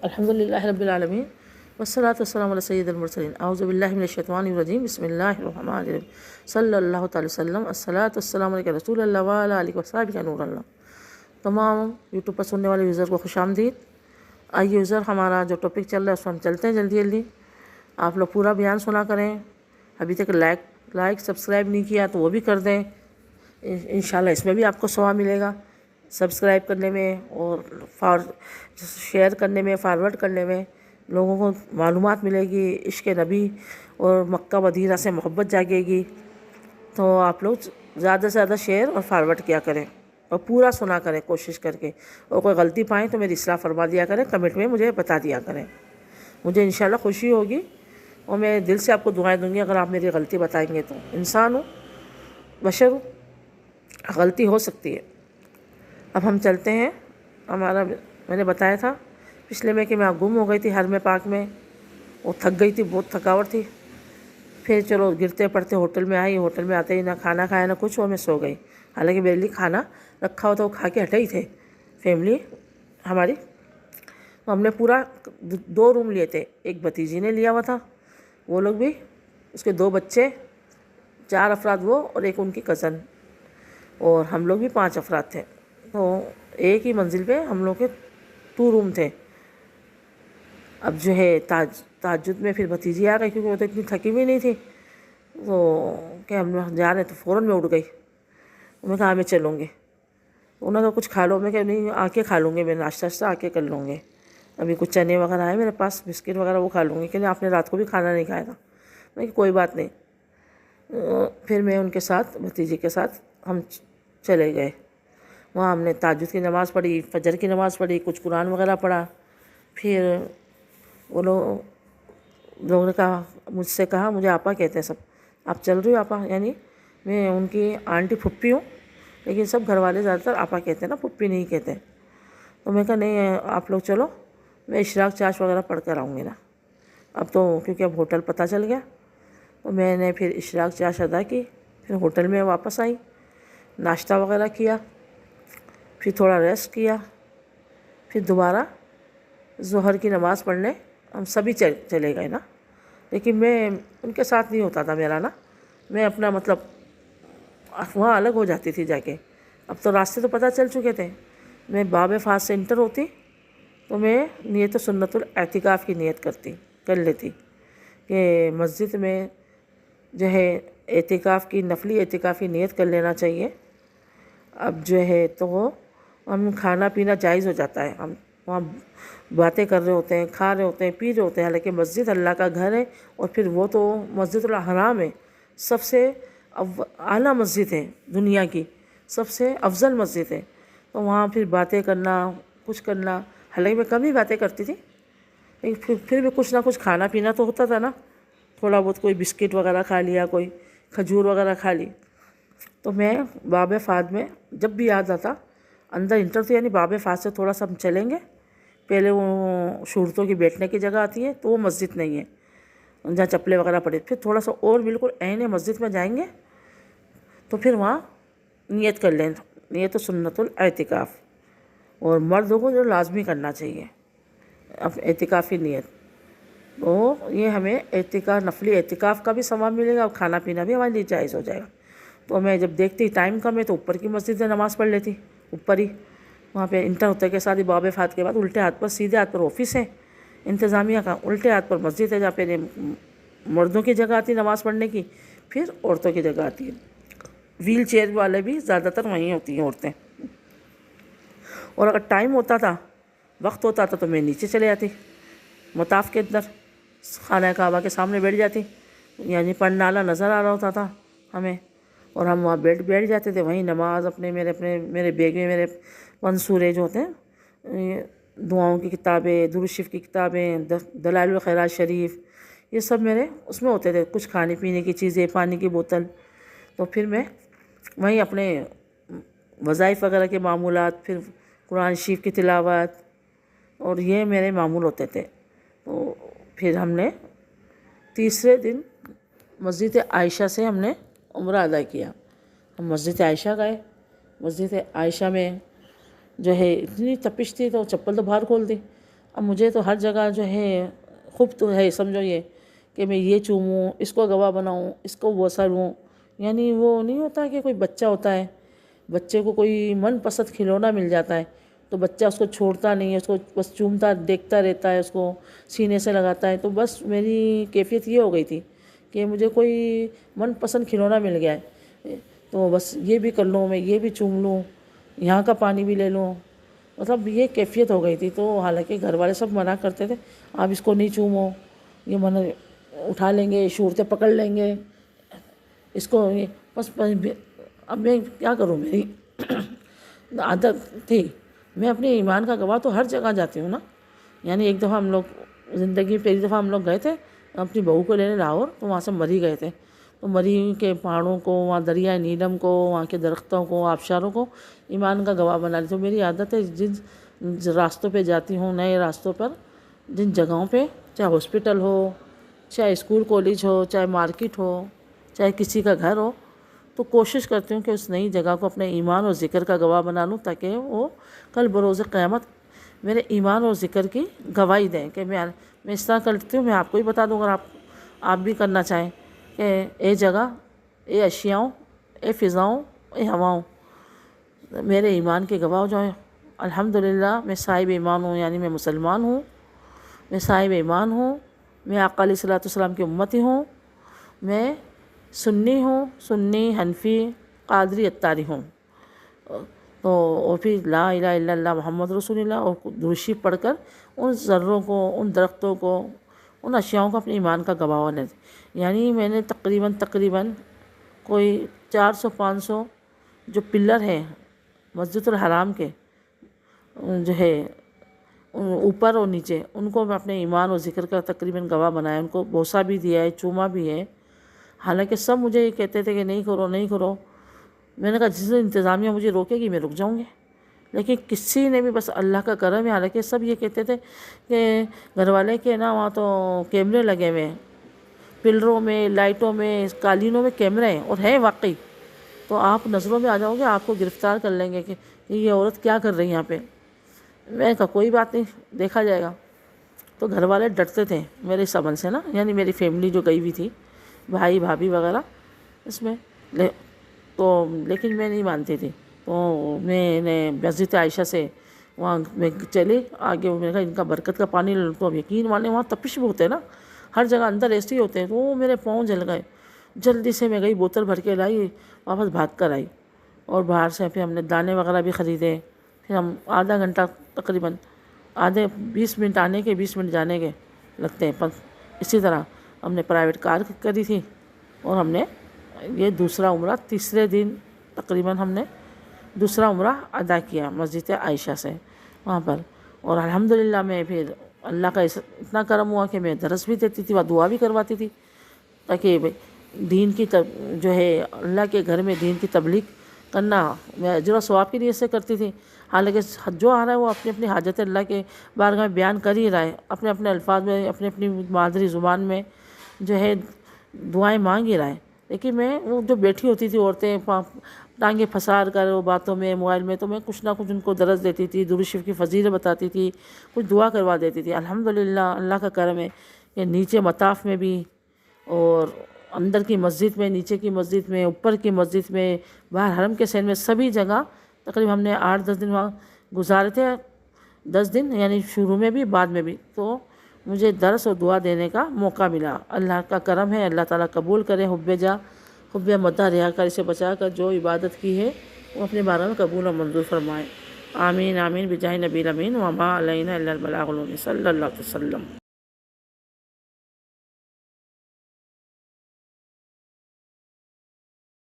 الحمدللہ رب العالمین والصلاۃ والسلام علی سید المرسلین اعوذ باللہ من الشیطان الرجیم بسم اللہ الرحمن الرحیم صلی اللہ تعالی وسلم الصلاۃ والسلام علیہ رسول اللہ وعلی آلہ وصحبہ نور اللہ۔ تمام یوٹیوب پر سننے والے یوزر کو خوش آمدید۔ آئیے یوزر، ہمارا جو ٹاپک چل رہا ہے اس میں ہم چلتے ہیں جلدی۔ آپ لوگ پورا بیان سنا کریں۔ ابھی تک لائک سبسکرائب نہیں کیا تو وہ بھی کر دیں، انشاءاللہ اس میں بھی آپ کو ثواب ملے گا، سبسکرائب کرنے میں اور شیئر کرنے میں، فارورڈ کرنے میں لوگوں کو معلومات ملے گی، عشق نبی اور مکہ مدینہ سے محبت جاگے گی۔ تو آپ لوگ زیادہ سے زیادہ شیئر اور فارورڈ کیا کریں اور پورا سنا کریں کوشش کر کے، اور کوئی غلطی پائیں تو میری اصلاح فرما دیا کریں، کمنٹ میں مجھے بتا دیا کریں، مجھے انشاءاللہ خوشی ہوگی اور میں دل سے آپ کو دعائیں دوں گی اگر آپ میری غلطی بتائیں گے تو۔ انسان ہوں، بشر ہوں، غلطی ہو سکتی ہے۔ اب ہم چلتے ہیں۔ میں نے بتایا تھا پچھلے میں کہ میں گم ہو گئی تھی حرم پاک میں، وہ تھک گئی تھی، بہت تھکاوٹ تھی۔ پھر چلو گرتے پڑتے ہوٹل میں آئی، ہوٹل میں آتے ہی نہ کھانا کھایا نہ کچھ، اور میں سو گئی۔ حالانکہ میرے لیے کھانا رکھا ہوا تھا، وہ کھا کے ہٹے ہی تھے فیملی ہماری۔ تو ہم نے پورا 2 روم لیے تھے، ایک بھتیجی نے لیا ہوا تھا، وہ لوگ بھی، اس کے 2 بچے، 4 افراد وہ اور ایک ان کی کزن، اور ہم لوگ بھی 5 افراد تھے۔ تو ایک ہی منزل پہ ہم لوگ کے 2 روم تھے۔ اب جو ہے تہجد میں پھر بھتیجی آ گئی، کیونکہ وہ تو اتنی تھکی ہوئی نہیں تھی، تو کہ ہم جا رہے ہیں، تو فوراً میں اٹھ گئی۔ میں کہا میں چلوں گی، انہوں نے کہا کچھ کھا لو، میں کہا نہیں آ کے کھا لوں گی، میں ناشتہ آ کے کر لوں گی، ابھی کچھ چنے وغیرہ آئے میرے پاس، بسکٹ وغیرہ وہ کھا لوں گی، کہ آپ نے رات کو بھی کھانا نہیں کھایا تھا۔ میں کہ کوئی بات نہیں۔ پھر میں ان کے ساتھ، بھتیجی کے ساتھ ہم چلے گئے۔ وہاں ہم نے تہجد کی نماز پڑھی، فجر کی نماز پڑھی، کچھ قرآن وغیرہ پڑھا۔ پھر وہ لوگوں نے کہا، مجھ سے کہا، مجھے آپا کہتے ہیں سب، آپ چل رہی ہو آپا، یعنی میں ان کی آنٹی پھپھی ہوں، لیکن سب گھر والے زیادہ تر آپا کہتے ہیں نا، پھپھی نہیں کہتے۔ تو میں کہا نہیں آپ لوگ چلو، میں اشراق چاش وغیرہ پڑھ کر آؤں گی نا۔ اب تو کیونکہ اب ہوٹل پتہ چل گیا، تو میں نے پھر اشراق چاش ادا کی، پھر ہوٹل میں واپس آئی، ناشتہ وغیرہ کیا، پھر تھوڑا ریسٹ کیا، پھر دوبارہ ظہر کی نماز پڑھنے ہم سبھی چلے گئے نا۔ لیکن میں ان کے ساتھ نہیں ہوتا تھا میرا نا، میں اپنا مطلب وہاں الگ ہو جاتی تھی جا کے۔ اب تو راستے تو پتہ چل چکے تھے۔ میں باب فاس سے انٹر ہوتی تو میں نیت سنت الاعتکاف کی نیت کر لیتی کہ مسجد میں جو ہے اعتکاف کی، نفلی اعتکاف کی نیت کر لینا چاہیے۔ اب جو ہے تو وہ ہم کھانا پینا جائز ہو جاتا ہے، ہم وہاں باتیں کر رہے ہوتے ہیں، کھا رہے ہوتے ہیں، پی رہے ہوتے ہیں، حالانکہ مسجد اللہ کا گھر ہے، اور پھر وہ تو مسجد الحرام ہے، سب سے اعلیٰ مسجد ہے دنیا کی، سب سے افضل مسجد ہے۔ تو وہاں پھر باتیں کرنا، کچھ کرنا، حالانکہ میں کم ہی باتیں کرتی تھی، لیکن پھر بھی کچھ نہ کچھ کھانا پینا تو ہوتا تھا نا، تھوڑا بہت کوئی بسکٹ وغیرہ کھا لیا، کوئی کھجور وغیرہ کھا لی۔ تو میں باب فاد میں جب بھی یاد آتا اندر انٹر تھی، یعنی باب فاد سے تھوڑا سا ہم چلیں گے، پہلے وہ شورتوں کی بیٹھنے کی جگہ آتی ہے، تو وہ مسجد نہیں ہے جہاں چپلے وغیرہ پڑے، پھر تھوڑا سا اور بالکل عین مسجد میں جائیں گے تو پھر وہاں نیت کر لیں، نیت سنت الاعتکاف، اور مردوں کو جو لازمی کرنا چاہیے اعتکاف کی نیت، تو یہ ہمیں اعتکاف، نفلی اعتکاف کا بھی ثواب ملے گا، اور کھانا پینا بھی ہمارے لیے جائز ہو جائے گا۔ تو میں جب دیکھتی ٹائم کم ہے تو اوپر کی مسجد میں نماز پڑھ لیتی، اوپر ہی وہاں پہ انٹر ہوتے کے ساتھ ہی باب فات کے بعد الٹے ہاتھ پر، سیدھے ہاتھ پر آفس ہے انتظامیہ کا، الٹے ہاتھ پر مسجد ہے جہاں پہ مردوں کی جگہ آتی ہے نماز پڑھنے کی، پھر عورتوں کی جگہ آتی ہے، ویل چیئر والے بھی زیادہ تر وہیں ہوتی ہیں عورتیں۔ اور اگر ٹائم ہوتا تھا، وقت ہوتا تھا، تو میں نیچے چلے جاتی مطاف کے اندر، خانہ کعبہ کے سامنے بیٹھ جاتی، یعنی پڑھنالا نظر آ رہا ہوتا تھا ہمیں، اور ہم وہاں بیٹھ جاتے تھے، وہیں نماز میرے بیگ میں میرے منصورے جو ہوتے ہیں، دعاؤں کی کتابیں، درود شریف کی کتابیں، دلائل الخیرات شریف، یہ سب میرے اس میں ہوتے تھے، کچھ کھانے پینے کی چیزیں، پانی کی بوتل۔ تو پھر میں وہیں اپنے وظائف وغیرہ کے معمولات، پھر قرآن شریف کی تلاوت، اور یہ میرے معمول ہوتے تھے۔ تو پھر ہم نے تیسرے دن مسجد عائشہ سے ہم نے عمرہ ادا کیا۔ ہم مسجد عائشہ گئے، مسجد عائشہ میں جو ہے اتنی تپش تھی تو چپل تو باہر کھول دی، اب مجھے تو ہر جگہ جو ہے خوب تو ہے، سمجھو یہ کہ میں یہ چوموں، اس کو گواہ بناؤں، اس کو بوسہ لوں. یعنی وہ نہیں ہوتا کہ کوئی بچہ ہوتا ہے، بچے کو کوئی من پسند کھلونا مل جاتا ہے تو بچہ اس کو چھوڑتا نہیں ہے، اس کو بس چومتا دیکھتا رہتا ہے، اس کو سینے سے لگاتا ہے. تو بس میری کیفیت یہ ہو گئی تھی کہ مجھے کوئی من پسند کھلونا مل گیا ہے تو بس یہ بھی کر لوں، میں یہ بھی چوم لوں، یہاں کا پانی بھی لے لوں. مطلب یہ کیفیت ہو گئی تھی. تو حالانکہ گھر والے سب منع کرتے تھے آپ اس کو نہیں چومو، یہ منع اٹھا لیں گے، صورتیں پکڑ لیں گے اس کو. بس اب میں کیا کروں، میری عادت تھی. میں اپنے ایمان کا گواہ تو ہر جگہ جاتی ہوں نا. یعنی ایک دفعہ ہم لوگ زندگی میں پہلی دفعہ ہم لوگ گئے تھے اپنی بہو کو لینے لاہور، تو وہاں سے مری گئے تھے. تو مری کے پہاڑوں کو، وہاں دریائے نیلم کو، وہاں کے درختوں کو، آبشاروں کو ایمان کا گواہ بنا لی. تو میری عادت ہے جن راستوں پہ جاتی ہوں، نئے راستوں پر، جن جگہوں پہ، چاہے ہاسپٹل ہو، چاہے اسکول کالج ہو، چاہے مارکیٹ ہو، چاہے کسی کا گھر ہو، تو کوشش کرتی ہوں کہ اس نئی جگہ کو اپنے ایمان اور ذکر کا گواہ بنا لوں تاکہ وہ کل بروز قیامت میرے ایمان اور ذکر کی گواہی دیں کہ میں اس طرح کرتی ہوں. میں آپ کو ہی بتا دوں اگر آپ بھی کرنا چاہیں کہ اے جگہ، اے اشیاؤں، اے فضاؤں، اے ہواؤں، میرے ایمان کے گواہ جو ہیں. الحمدللہ میں صاحب ایمان ہوں، یعنی میں مسلمان ہوں، میں صاحب ایمان ہوں، میں آقا علیہ الصلوۃ والسلام کی امتی ہوں، میں سنی ہوں، سنی، حنفی، قادری، اتاری ہوں. تو اور پھر لا الہ الا اللہ محمد رسول اللہ اور درود شریف پڑھ کر ان ذروں کو، ان درختوں کو، ان اشیاؤں کو اپنے ایمان کا گواہ ہونے دیں. یعنی میں نے تقریباً کوئی 400-500 جو پلر ہیں مسجد الحرام کے، جو ہے اوپر اور نیچے، ان کو میں اپنے ایمان اور ذکر کا تقریباً گواہ بنایا. ان کو بوسہ بھی دیا ہے، چوما بھی ہے. حالانکہ سب مجھے یہ کہتے تھے کہ نہیں کرو، نہیں کرو. میں نے کہا جس دن انتظامیہ مجھے روکے گی میں رک جاؤں گی. لیکن کسی نے بھی، بس اللہ کا کرم ہے. حالانکہ سب یہ کہتے تھے کہ گھر والے کے نا وہاں تو کیمرے لگے ہوئے ہیں، پلروں میں، لائٹوں میں، قالینوں میں کیمرے ہیں، اور ہیں واقعی. تو آپ نظروں میں آ جاؤ گے، آپ کو گرفتار کر لیں گے کہ یہ عورت کیا کر رہی ہے یہاں پہ. میں نے کہا کوئی بات نہیں، دیکھا جائے گا. تو گھر والے ڈرتے تھے میرے اس عمل سے نا، یعنی میری فیملی جو گئی ہوئی تھی، بھائی بھابھی وغیرہ اس میں. تو لیکن میں نہیں مانتی تھی. تو میں نے مسجد عائشہ سے وہاں میں چلی آگے. میں نے کہا ان کا برکت کا پانی لے لوں. تو اب یقین مانے وہاں تپش بھی ہوتے ہیں نا، ہر جگہ اندر ایسے ہی ہوتے ہیں. تو وہ میرے پاؤں جل گئے. جلدی سے میں گئی، بوتل بھر کے لائی، واپس بھاگ کر آئی. اور باہر سے پھر ہم نے دانے وغیرہ بھی خریدے. پھر ہم آدھا گھنٹہ تقریباً، آدھے 20 منٹ آنے کے، 20 منٹ جانے کے لگتے ہیں. اسی طرح ہم نے پرائیویٹ کار کری تھی اور ہم نے یہ دوسرا عمرہ تیسرے دن تقریباً ہم نے دوسرا عمرہ ادا کیا مسجد عائشہ سے وہاں پر. اور الحمدللہ میں پھر اللہ کا اتنا کرم ہوا کہ میں درس بھی دیتی تھی، وہ دعا بھی کرواتی تھی تاکہ دین کی جو ہے اللہ کے گھر میں دین کی تبلیغ کرنا میں اجر و ثواب کی نیت سے کرتی تھی. حالانکہ جو آ رہا ہے وہ اپنی اپنی حاجت اللہ کے بارگاہ میں بیان کر ہی رہا ہے، اپنے اپنے الفاظ میں، اپنی اپنی مادری زبان میں جو ہے دعائیں مانگ ہی رہا ہے. لیکن میں وہ جو بیٹھی ہوتی تھی عورتیں ٹانگیں پھنسار کر وہ باتوں میں، موبائل میں، تو میں کچھ نہ کچھ ان کو درس دیتی تھی، درود شریف کی فضیلت بتاتی تھی، کچھ دعا کروا دیتی تھی. الحمدللہ اللہ کا کرم ہے کہ نیچے مطاف میں بھی، اور اندر کی مسجد میں، نیچے کی مسجد میں، اوپر کی مسجد میں، باہر حرم کے سین میں، سبھی جگہ تقریباً ہم نے 8-10 دن وہاں گزارے تھے. 10 دن یعنی شروع میں بھی بعد میں بھی. تو مجھے درس اور دعا دینے کا موقع ملا. اللہ کا کرم ہے. اللہ تعالیٰ قبول کرے. حب مدح ریاکاری سے بچا کر جو عبادت کی ہے وہ اپنے بارے میں قبول و منظور فرمائے. آمین آمین بجاہ نبی الامین وما علینا الا البلاغ المبین صلی اللہ علیہ وسلم.